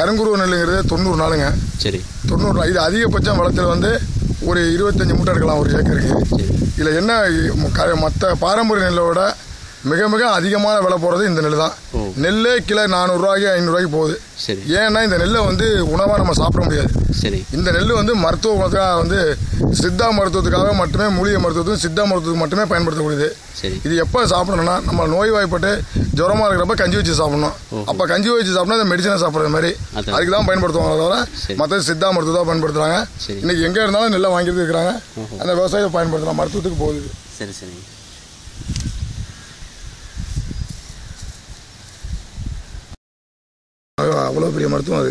கருங்குருவ நெல்லுங்கிறது 90 நாளுங்க. சரி. 90 நாள். இது அதிகபட்சம் வளத்தில் வந்து ஒரு 25 மூட்டை எடுக்கலாம் ஒரு ஏக்கருக்கு. இதில் என்ன மற்ற பாரம்பரிய நெல்லோட மிக மிக அதிகமான விலை போகிறது இந்த நெல் தான். நெல்லே கிலோ 400 ரூபாய்க்கு 500 ரூபாய்க்கு போகுது. ஏன்னா இந்த நெல்லை வந்து உணவாக நம்ம சாப்பிட முடியாது. இந்த நெல் வந்து மருத்துவ குணத்துக்காக வந்து சித்தா மருத்துவத்துக்காக மட்டுமே, மூலிகை மருத்துவத்துக்கும் சித்தா மருத்துவத்துக்கு மட்டுமே பயன்படுத்தக்கூடியது. இது எப்போ சாப்பிடணும்னா நம்ம நோய்வாய்ப்பட்டு ஜுரமாக இருக்கிறப்ப கஞ்சி வச்சு சாப்பிடணும். அப்போ கஞ்சி வச்சு சாப்பிட்டா இந்த மெடிசனை சாப்பிட்ற மாதிரி அதுக்கு தான் பயன்படுத்துவாங்க. தவிர மற்ற சித்தா மருத்துவம் தான் பயன்படுத்துகிறாங்க. இன்னைக்கு எங்கே இருந்தாலும் நெல்லை வாங்கிட்டு இருக்கிறாங்க. அந்த விவசாயத்தை பயன்படுத்தலாம், மருத்துவத்துக்கு போகுது. சரி சரி. அவ்வளோ பெரிய மருத்துவம் அது.